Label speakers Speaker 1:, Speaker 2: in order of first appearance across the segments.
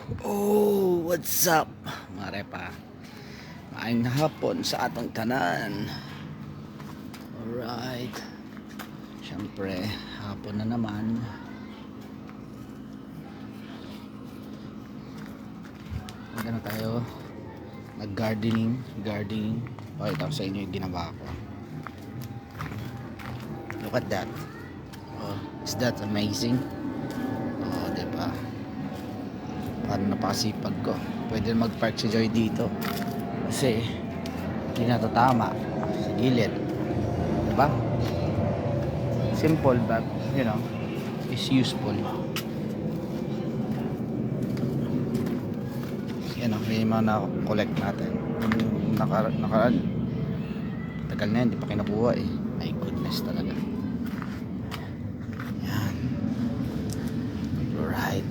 Speaker 1: Oh, what's up? Mare pa. Maayong hapon sa atong tanan. Alright. Siyempre, hapon na naman. Magano tayo? Nag-gardening. Pakita ko sa inyo yung ginawa ko. Look at that. Oh, is that amazing? Oh, diba? Parang napakasipag ko. Pwede mag-park si Joy dito kasi hindi natatama sa gilid, diba? Simple but is useful. Yan yung mga na-collect natin. Nakaraan tagal na yan, hindi pa kinabuha eh. My goodness talaga. Yan. Alright,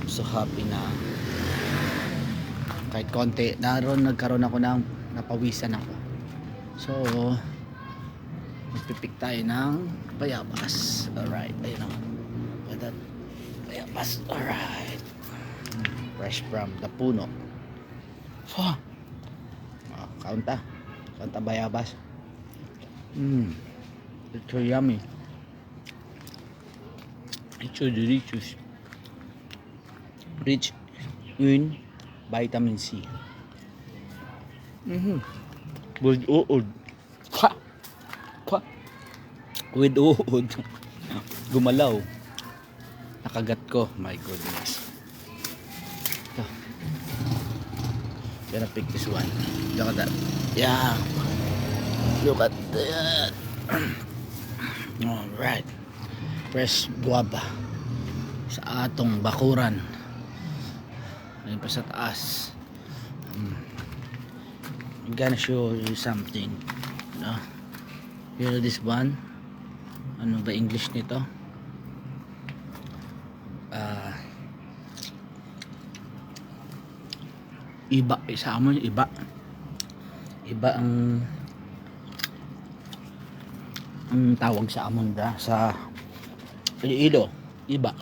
Speaker 1: so happy na kahit konti nagkaroon ako ng napawisan ako. So magpipik tayo ng bayabas. Alright, ayun o, that bayabas. Alright, fresh from the puno. Kaunta bayabas. It's so yummy, it's so delicious, rich in vitamin C. With uod. With uod. Gumalaw. Nakagat ko. My goodness. Ito. Gonna pick this one. Look at that. Yeah. Look at that. Alright. Fresh guava sa atong bakuran. Ayun pa sa taas. I'm gonna show you something. You know this one? Ano ba English nito? Iba. Sa amon iba. Iba ang tawag sa amon sa Iloilo. Iba.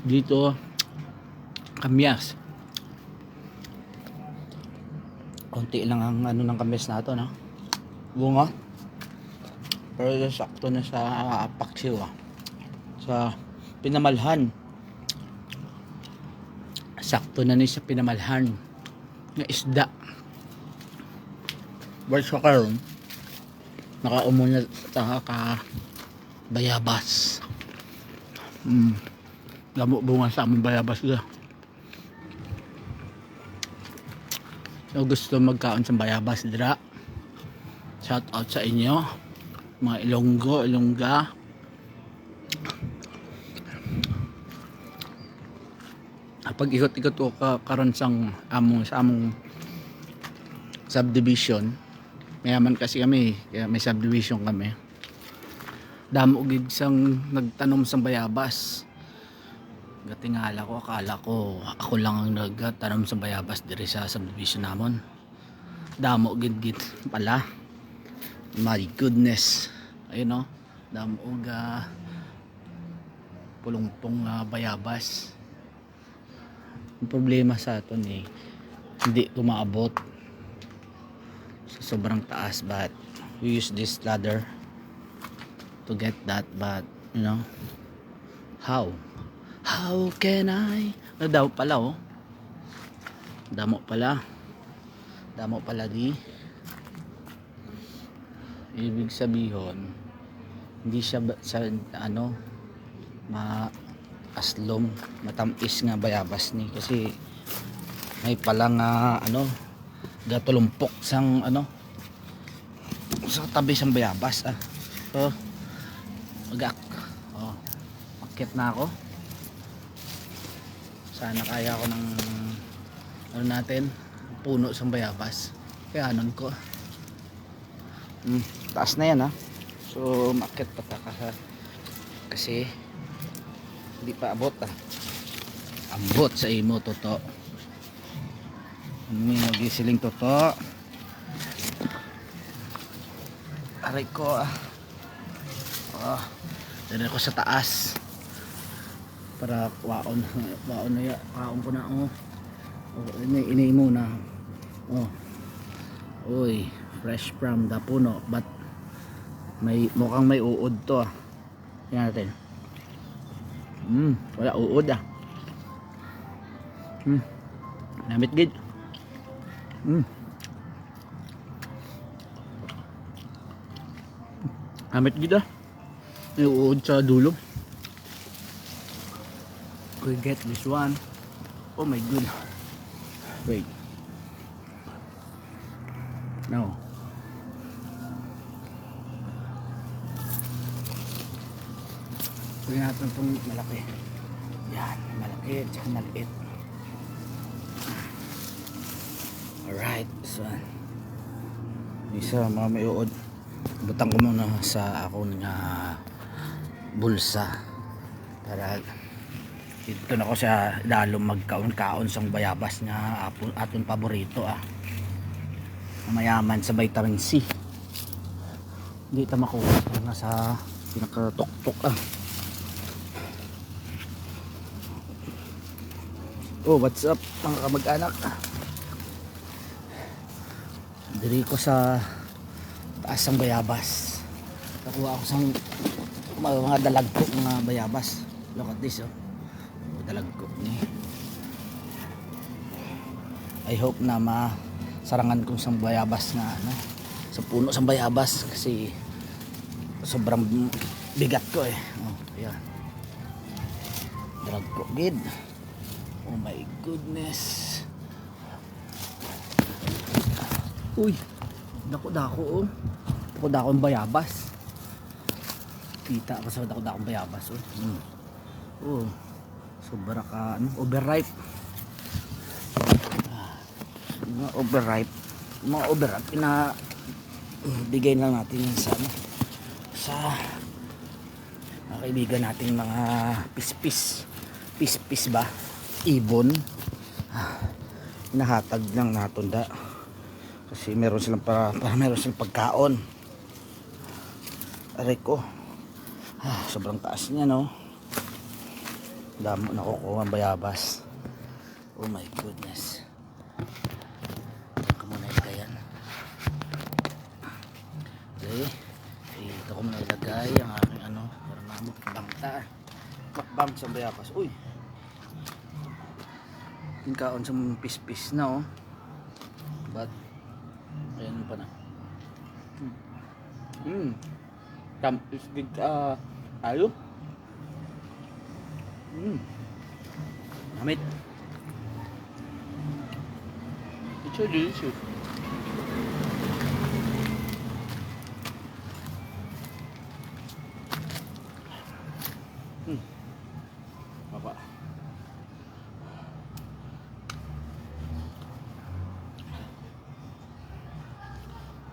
Speaker 1: Dito kamyas. Konti lang ang ng kamyas na ito, no? Bunga. Pero sakto na sa paksiw, sa pinamalhan. Sakto na ni sa pinamalhan na isda. Wala sa karon nakaumo na ka bayabas. Damo bunga sa among bayabas ga. So gusto magkaon sa bayabas dira, shout out sa inyo mga Ilongga. Pag ikot-ikot ko karon sa among subdivision, mayaman kasi kami, kaya may subdivision kami. Damo gid sang nagtanom sa bayabas. Gatingala ko, akala ko ako lang ang nagtanom sa bayabas diri sa subdivision namon. Damo gid pala. My goodness. Ayun, no? Damo ga pulungpong bayabas. Ang problema sa aton hindi tumaabot sa sobrang taas, but we use this ladder to get that, but how can I daw pala damo pala di ibig sabihin hindi siya sa maaslom, matamis nga bayabas ni, kasi may pala nga gatulumpok sang sa tabi sang bayabas. So akit na ako. Sana kaya ko ng natin puno sang bayabas. Kaya ko taas na yan, so makit pataka kasi hindi pa abot ambot sa imo toto. May magisiling toto. Aray ko dito ko sa taas. para waon waon na ya kaon ko na oh. Oh, ini muna oh. Uy, fresh from the puno but may mukhang may uod to ah. Tingnan natin. Wala uod ah. Namit gid. Namit gid ah. May uod sa dulo. We get this one. Oh my god. Wait. No. Kunin natin itong malaki. Yan, malaki at saka maliit. Alright, so isa mga may uod. Butang ko muna sa akong bulsa para dito na ko sa dalong magkaon-kaon sang bayabas nga aton paborito ah. Mayaman sa vitamin C. Hindi ta makuha na sa pinakatuktok ah. Oh, what's up mga kamag-anak? Diri ko sa taas ng bayabas. Nakuha ako sang mga dalagkok mga bayabas. Look at this oh. Dalagkok ni. I hope na masarangan kong sang bayabas na ano, sa puno sang bayabas kasi sobrang bigat ko eh. Oh, ayan. Dalagkok gid. Oh my goodness. Uy, dako-dako oh. Dako-dako ang bayabas. Kita ko sa dako-dako ang bayabas oh. Oh. Sobra ka ano, overripe. Mga overripe. Mga overripe na bigay lang natin yan sa ano, sa mga kaibigan natin mga pispis. Pispis ba? Ibon. Nahatag lang naton da. Kasi meron silang para meron silang pagkaon. Aray ko. Sobrang taas niya no. Damo nakukuha ang bayabas. Oh my goodness. Ito ko muna ilagay yan. Okay. Ito ko muna ilagay ang aking ano para mamot bangta. Makbang sa bayabas. Uy. Kaon sa pispis na oh. But ayan pa na. Tampis gid ayo. Amit. It's so delicious. Papa.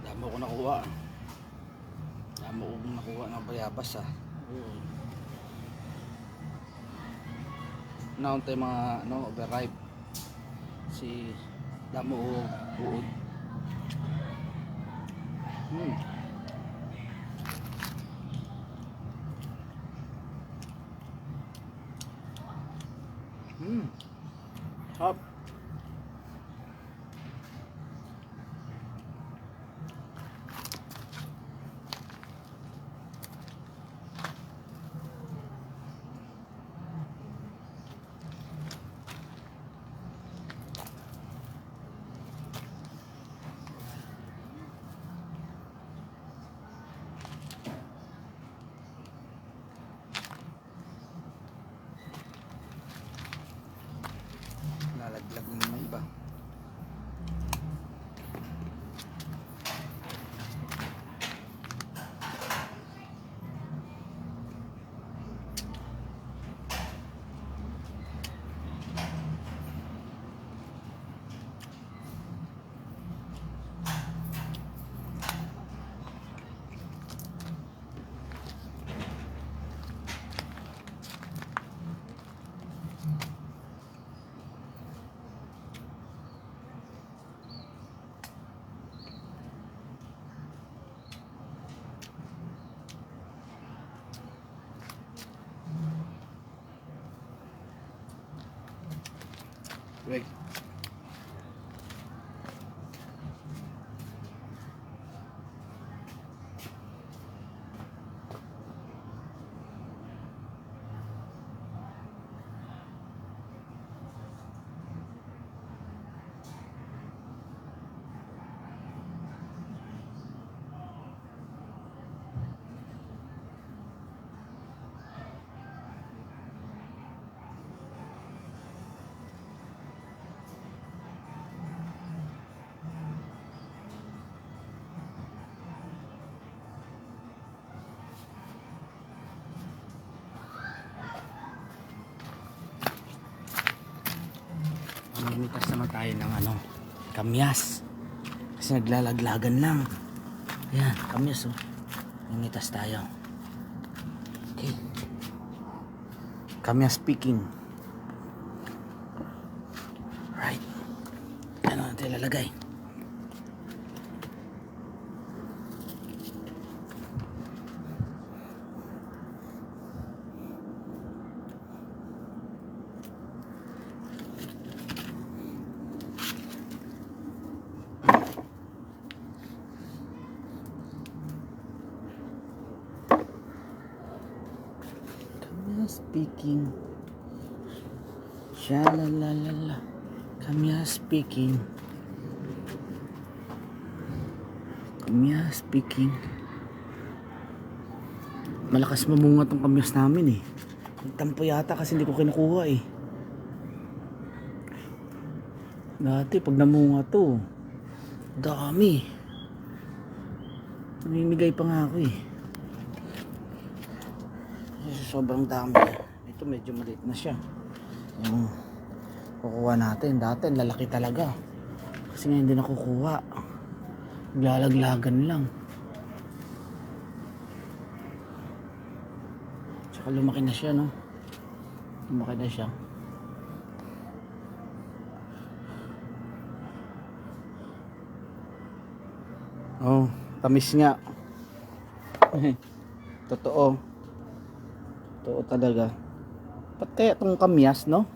Speaker 1: Damo ko nakuha. Damo ko nakuha ng bayabas ah. Naon tayo mga ano, overripe. Si damo uod. Hop. Lalaglag ng mga iba. Wait. Mamimitas naman tayo ng ano, kamyas. Kasi naglalaglagan lang. Yan, kamyas oh. Mamimitas tayo. Okay. Kamyas picking. Right. Ano natin ilalagay? Speaking, shalalala, kamya speaking, malakas mamunga tong kamyas namin eh. Tampo yata kasi hindi ko kinukuha eh. Dati pag namunga to, dami, namimigay pa nga ako eh. Sobrang dami. Ito medyo maliit na siya. Yung kukuha natin. Dati lalaki talaga. Kasi nga hindi nakukuha. Lalaglagan lang. Tsaka lumaki na siya, no? Lumaki na siya. Oh, tamis nga. Totoo. Totoo talaga. Ba't kaya itong kamyas, no?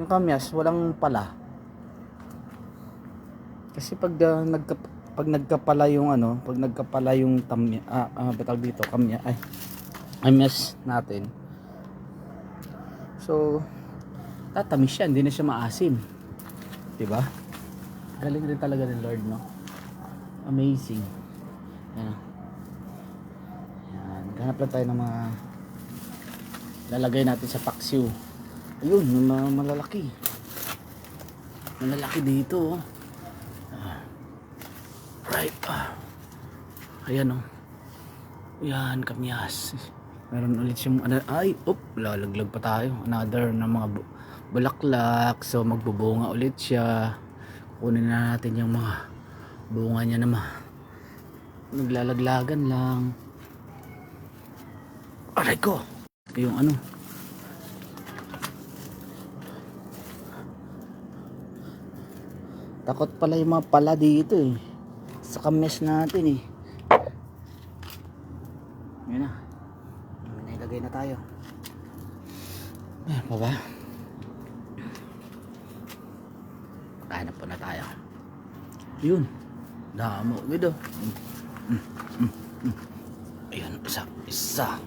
Speaker 1: Yung kamyas, walang pala. Kasi pag nagkapala yung ano, pag nagkapala yung batag dito, kamyas natin. So, tatamis siya, hindi na siya maasim. 'Di ba? Galing din talaga ni Lord, no? Amazing. Yan. Yan, ganap lang tayo ng mga lalagay natin sa paksiw. Ayun, yung mga malalaki. Malalaki dito. Right. Ayan o. Yan, kamyas. Meron ulit siyang, lalaglag pa tayo. Another na mga bulaklak. So, magbubunga ulit siya. Kunin na natin yung mga bunga niya naman. Naglalaglagan lang. Aray ko! Yung ano, takot pala yung mga pala dito eh sa kamyas natin eh. Yun na, nailagay na tayo. Ayan pa ba? Hanap po na tayo. Yun, damo gitu. Ayun, isa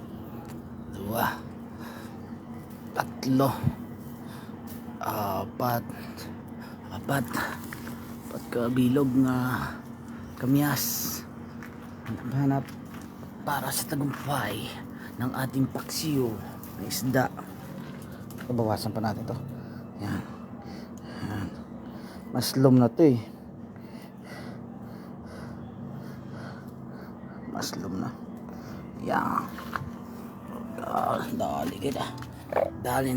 Speaker 1: 2 3 4 kabilog nga kamyas. Hanap para sa tagumpay ng ating paksiw na isda. Babawasan pa natin to. Yan. Yan. Maslom na to eh. Maslom na. Yan. Dali kita. Dali.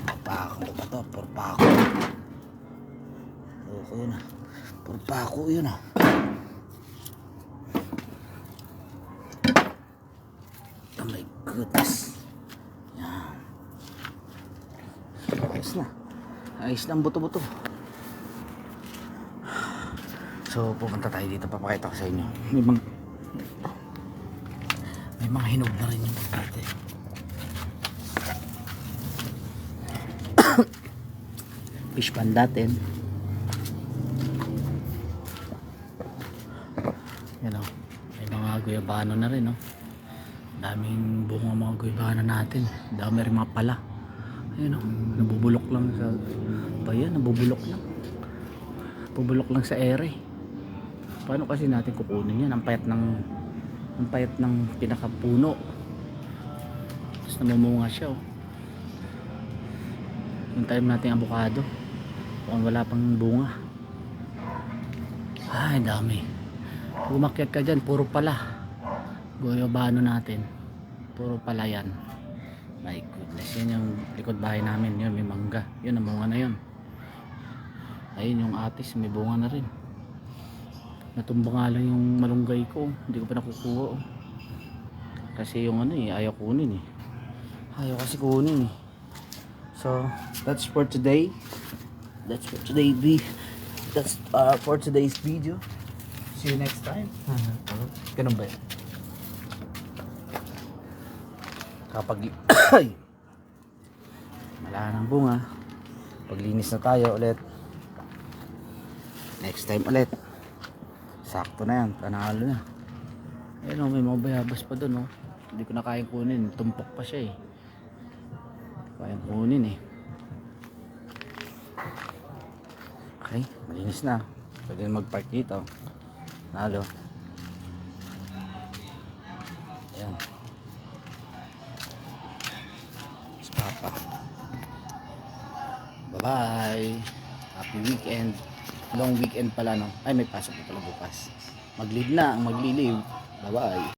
Speaker 1: Purpako pa to. Purpako. Oo, yun ah. Purpako yun ah. Oh my goodness. Yan. Ayos na. Ayos na ang buto-buto. So pupunta tayo dito. Papakita ko sa inyo. May mga hinog na rin yung dati. fish pan natin. Yan o, may mga guyabano na rin, no? Daming bunga mga guyabano natin. Dami rin mga pala. Ayun o, nabubulok lang sa bayan, nabubulok lang. Nabubulok lang sa ere. Paano kasi natin kukunin yan? Ang payat ng pinakapuno. Tapos namumunga siya, oh. Yung time natin avocado, kung wala pang bunga. Ay, dami. Umakyat ka dyan, puro pala guyabano natin, puro pala yan. My goodness, yan yung likod bahay namin. Yun, may mangga, yun ang bunga na yun. Ayun yung atis, may bunga na rin. Natumba nga lang yung malunggay ko, hindi ko pa nakukuha, oh. Kasi yung ano eh, ayaw kunin eh. Ayaw kasi kunin eh. So that's for today. That's for today. That's for today's video. See you next time. Ganun ba yan? Kapag wala nang bunga, paglinis na tayo ulit. Next time ulit. Sakto na yan, panalo na. Ayun o, may mga bayabas pa dun, oh. Hindi ko na kayang kunin, tumpok pa siya eh. Kayang kunin eh. Okay, malinis na. Pwede na mag-park dito. Nalo. Ayan. Papa. Bye-bye. Happy weekend. Long weekend pala, no? Ay, may pasok na pala bukas. Mag-leave na ang maglilive. Bye-bye.